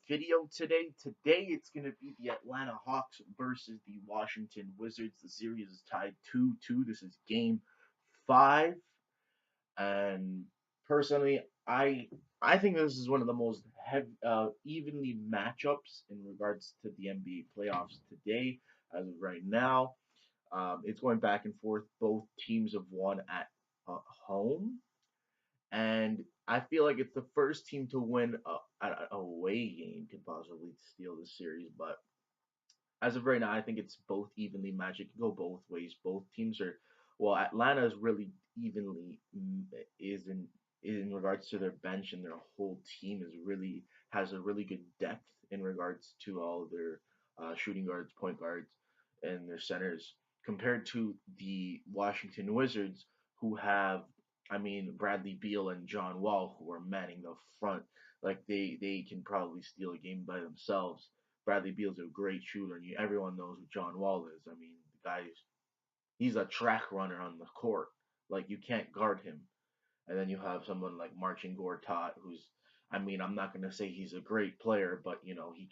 video today. Today it's going to be the Atlanta Hawks versus the Washington Wizards. The series is tied 2-2. This is game 5 and personally I think this is one of the most evenly matchups in regards to the NBA playoffs today as of right now. It's going back and forth. Both teams have won at home and I feel like it's the first team to win an away game could possibly steal the series. But as of right now, I think it's both evenly matched. It can go both ways. Both teams are well. Atlanta is really evenly is in regards to their bench, and their whole team is really has a really good depth in regards to all of their shooting guards, point guards, and their centers compared to the Washington Wizards, who have Bradley Beal and John Wall, who are manning the front. Like they can probably steal a game by themselves. Bradley Beal's a great shooter, and everyone knows who John Wall is. I mean, the guy, he's a track runner on the court. Like, you can't guard him. And then you have someone like Marcin Gortat, who's, I'm not going to say he's a great player, but, he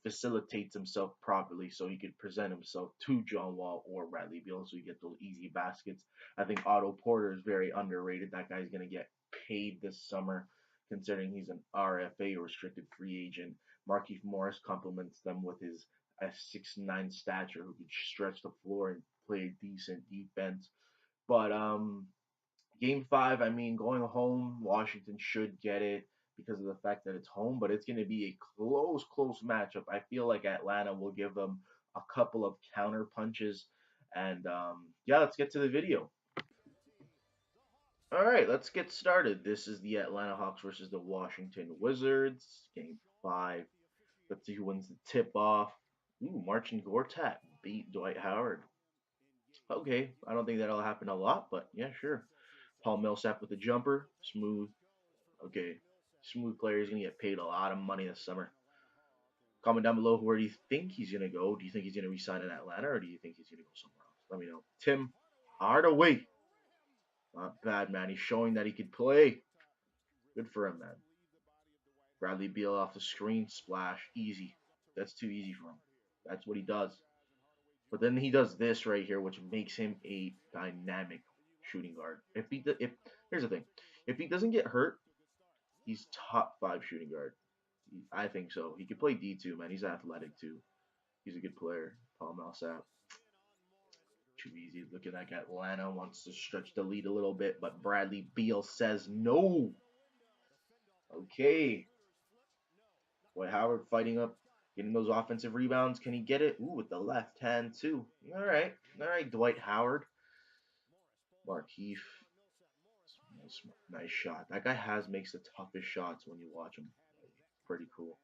facilitates himself properly so he could present himself to John Wall or Bradley Beal so you get those easy baskets. I think Otto Porter is very underrated. That guy's going to get paid this summer considering he's an RFA, restricted free agent. Markieff Morris complements them with his 6'9" stature who could stretch the floor and play decent defense. But game 5, going home, Washington should get it because of the fact that it's home, but it's going to be a close matchup. I feel like Atlanta will give them a couple of counter punches. And yeah, let's get to the video. All right, let's get started. This is the Atlanta Hawks versus the Washington Wizards, game 5. Let's see who wins the tip off. Ooh, Marcin Gortat beat Dwight Howard. Okay, I don't think that'll happen a lot, but yeah, sure. Paul Millsap with the jumper, smooth. Okay, smooth player. He's gonna get paid a lot of money this summer. Comment down below where do you think he's gonna go. Do you think he's gonna resign in Atlanta, or do you think he's gonna go somewhere else? Let me know. Tim Hardaway, not bad, man. He's showing that he could play. Good for him, man. Bradley Beal off the screen, splash, easy. That's too easy for him. That's what he does. But then he does this right here, which makes him a dynamic shooting guard. If here's the thing, if he doesn't get hurt, he's top 5 shooting guard. I think so. He could play D2, man. He's athletic too. He's a good player. Paul Millsap. Too easy. Look at that guy. Atlanta wants to stretch the lead a little bit, but Bradley Beal says no. Okay. Boy, Howard fighting up, getting those offensive rebounds. Can he get it? Ooh, with the left hand too. All right. All right, Dwight Howard. Markieff. Nice shot. That guy makes the toughest shots when you watch him. Pretty cool.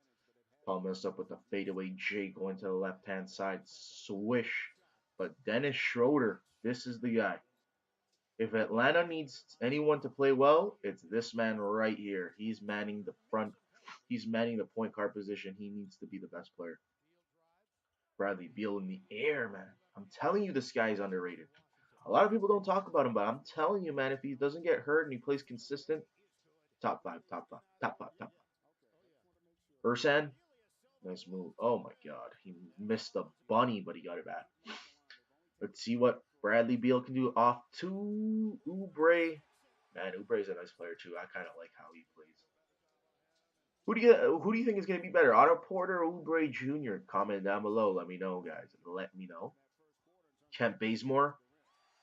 Paul Millsap with the fadeaway J going to the left hand side. Swish. But Dennis Schroeder, this is the guy. If Atlanta needs anyone to play well, it's this man right here. He's manning the front. He's manning the point guard position. He needs to be the best player. Bradley Beal in the air, man. I'm telling you, this guy is underrated. A lot of people don't talk about him, but I'm telling you, man, if he doesn't get hurt and he plays consistent, top 5, top 5, top 5, top 5. Ursan, nice move. Oh my god. He missed the bunny, but he got it back. Let's see what Bradley Beal can do off to Oubre. Man, Oubre's a nice player too. I kind of like how he plays. Who do you think is going to be better, Otto Porter or Oubre Jr.? Comment down below. Let me know, guys. Let me know. Kent Bazemore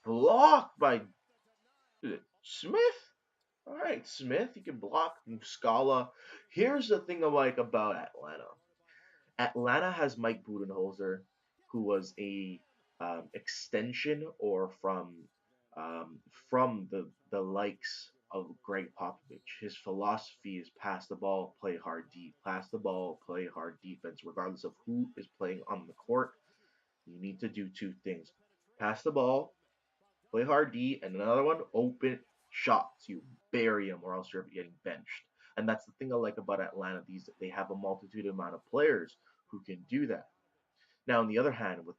blocked by Smith. All right, Smith. You can block Muscala. Here's the thing I like about Atlanta. Atlanta has Mike Budenholzer, who was a extension or from the likes of Greg Popovich. His philosophy is pass the ball, play hard deep, pass the ball, play hard defense, regardless of who is playing on the court. You need to do 2 things: pass the ball, play hard D, and another one, open shots. You bury them, or else you're getting benched. And that's the thing I like about Atlanta. They have a multitude amount of players who can do that. Now, on the other hand, with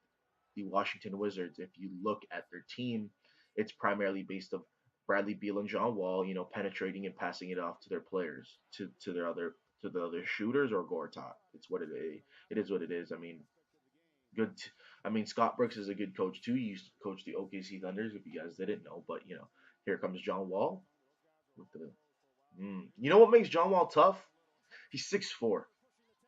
the Washington Wizards, if you look at their team, it's primarily based of Bradley Beal and John Wall, penetrating and passing it off to their players, to their other to the other shooters or Gortat. It's what it is. It is what it is. I mean, good. I mean, Scott Brooks is a good coach too. He used to coach the OKC Thunders, if you guys didn't know. But here comes John Wall with the. You know what makes John Wall tough? He's 6'4".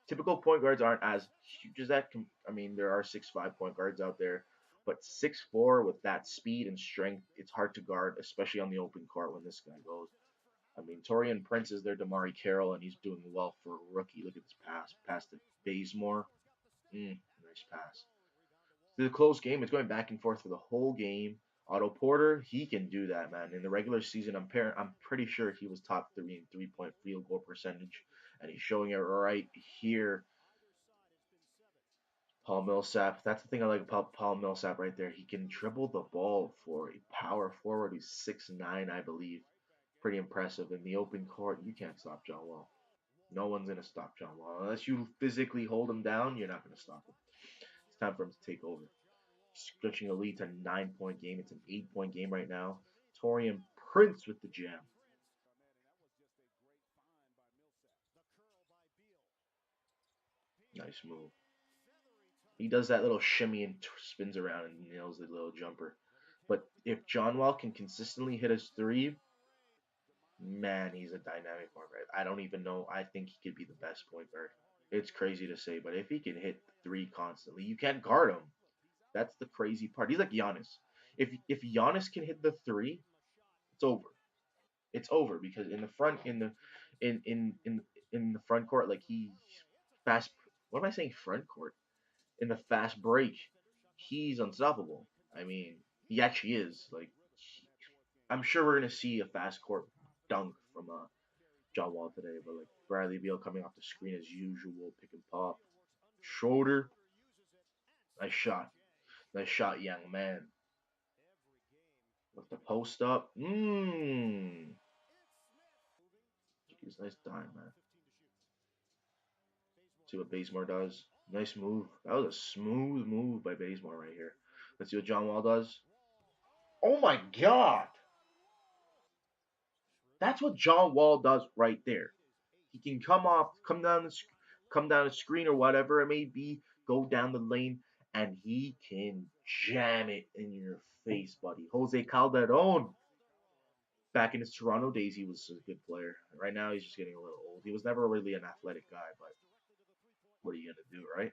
Typical point guards aren't as huge as that. I mean, there are 6'5" point guards out there, but 6'4" with that speed and strength, it's hard to guard, especially on the open court when this guy goes. I mean, Torian Prince is their Damari Carroll, and he's doing well for a rookie. Look at this pass to Bazemore. Nice pass. It's a close game. It's going back and forth for the whole game. Otto Porter, he can do that, man. In the regular season, I'm pretty sure he was top 3 in 3-point field goal percentage, and he's showing it right here. Paul Millsap. That's the thing I like about Paul Millsap right there. He can dribble the ball for a power forward who's 6'9", I believe. Pretty impressive. In the open court, you can't stop John Wall. No one's going to stop John Wall. Unless you physically hold him down, you're not going to stop him. It's time for him to take over. Stretching a lead to a 9-point game. It's an 8-point game right now. Torian Prince with the jam. Nice move. He does that little shimmy and spins around and nails the little jumper. But if John Wall can consistently hit his three, man, he's a dynamic point guard. I don't even know. I think he could be the best point guard. It's crazy to say, but if he can hit three constantly, you can't guard him. That's the crazy part. He's like Giannis. If Giannis can hit the three, it's over. It's over because in the front in the front court, like he fast. What am I saying? Front court in the fast break, he's unstoppable. I mean, he actually is. Like, I'm sure we're gonna see a fast court dunk from John Wall today, but like Bradley Beal coming off the screen as usual, pick and pop, shoulder, nice shot, young man. With the post up, he's nice dime, man. See what Bazemore does. Nice move. That was a smooth move by Bazemore right here. Let's see what John Wall does. Oh my God! That's what John Wall does right there. He can come down the screen or whatever it may be, go down the lane, and he can jam it in your face, buddy. Jose Calderon. Back in his Toronto days, he was a good player. Right now, he's just getting a little old. He was never really an athletic guy, but what are you gonna do, right?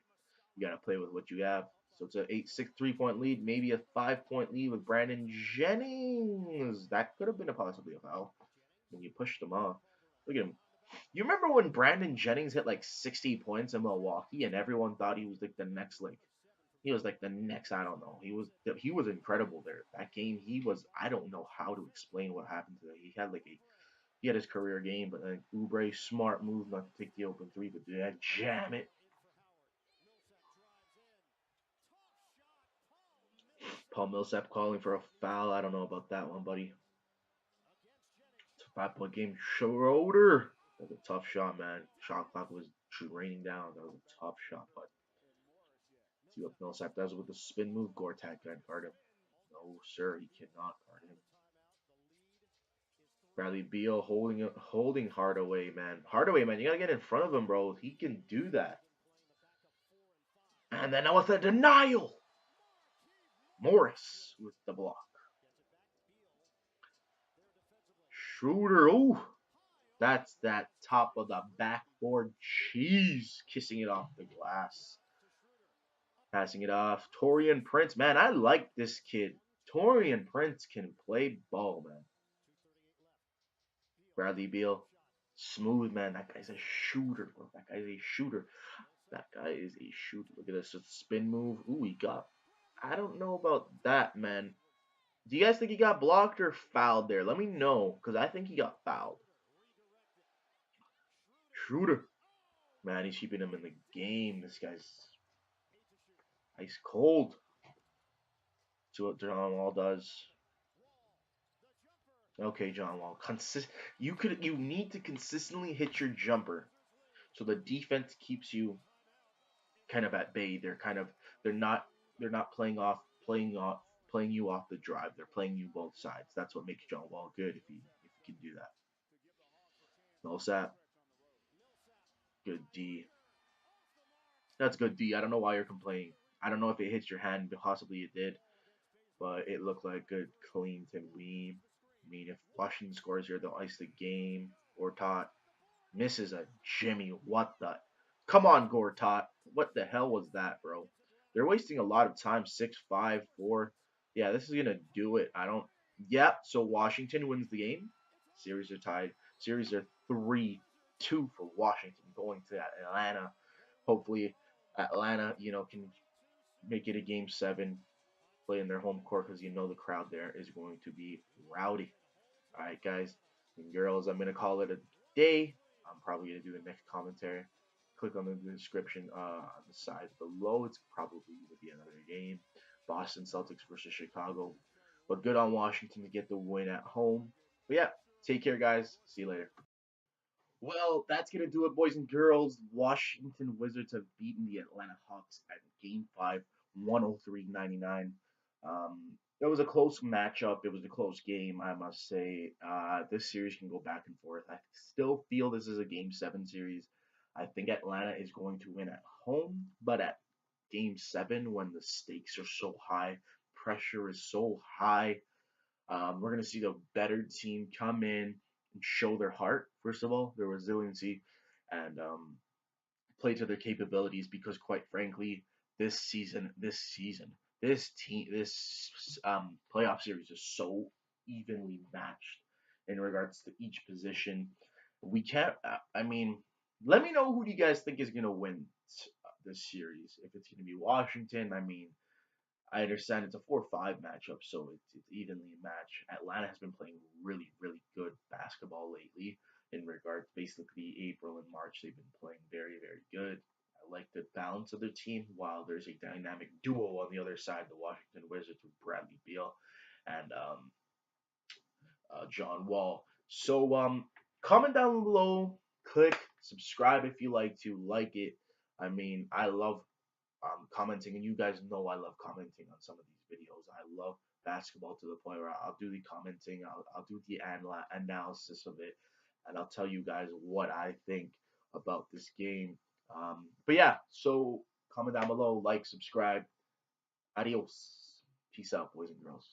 You gotta play with what you have. So it's a 8-6 3-point lead, maybe a 5-point lead with Brandon Jennings. That could have been possibly a foul when you pushed him off. Look at him. You remember when Brandon Jennings hit like 60 points in Milwaukee and everyone thought he was like the next he was like the next, I don't know. He was incredible there. That game he was, I don't know how to explain what happened today. He had his career game, but then Oubre, smart move not to take the open three, but jam it. Paul Millsap calling for a foul. I don't know about that one, buddy. It's a 5-point game. Schroeder. That was a tough shot, man. Shot clock was raining down. That was a tough shot, but see what Millsap does with the spin move. Gortat can't guard him. No, sir, he cannot guard him. Bradley Beal holding Hardaway, man. Hardaway, man, you gotta get in front of him, bro. He can do that. And then with a denial, Morris with the block. Schroeder, oh, that's that top of the backboard cheese kissing it off the glass. Passing it off. Torian Prince, man, I like this kid. Torian Prince can play ball, man. Bradley Beal, smooth, man. That guy's a shooter, bro. That guy's a shooter. That guy is a shooter. Look at this spin move. Ooh, he got. I don't know about that, man. Do you guys think he got blocked or fouled there? Let me know, because I think he got fouled. Shooter. Man, he's keeping him in the game. This guy's ice cold. See what John Wall does. Okay, John Wall. You need to consistently hit your jumper, so the defense keeps you kind of at bay. They're not playing you off the drive. They're playing you both sides. That's what makes John Wall good if he can do that. Millsap. good D. That's good D. I don't know why you're complaining. I don't know if it hits your hand, but possibly it did, but it looked like good clean to me. I mean, if Washington scores here, they'll ice the game. Gortat misses a Jimmy. What the? Come on, Gortat. What the hell was that, bro? They're wasting a lot of time. 6-5-4. Yeah, this is gonna do it. I don't. Yeah. So Washington wins the game. Series are tied. Series are 3-2 for Washington going to Atlanta. Hopefully, Atlanta, can make it a game 7, play in their home court because the crowd there is going to be rowdy. All right, guys and girls, I'm gonna call it a day. I'm probably gonna do the next commentary. Click on the description on the side below. It's probably gonna be another game. Boston Celtics versus Chicago. But good on Washington to get the win at home. But yeah, take care, guys. See you later. Well, that's gonna do it, boys and girls. Washington Wizards have beaten the Atlanta Hawks at Game 5, 103-99. It was a close matchup. It was a close game, I must say. This series can go back and forth. I still feel this is a Game 7 series. I think Atlanta is going to win at home, but at Game 7, when the stakes are so high, pressure is so high, we're going to see the better team come in and show their heart, first of all, their resiliency, and play to their capabilities because, quite frankly, this team, this playoff series is so evenly matched in regards to each position. We can't, I mean, let me know who do you guys think is going to win this series. If it's going to be Washington, I mean, I understand it's a 4-5 matchup, so it's evenly matched. Atlanta has been playing really, really good basketball lately in regards basically April and March. They've been playing very, very good. I like the balance of their team, while there's a dynamic duo on the other side, the Washington Wizards with Bradley Beal and John Wall. So comment down below, click subscribe if you like it. I mean, I love commenting, and you guys know I love commenting on some of these videos. I love basketball to the point where I'll do the commenting, I'll do the analysis of it, and I'll tell you guys what I think about this game. But yeah, so comment down below, like, subscribe. Adios. Peace out, boys and girls.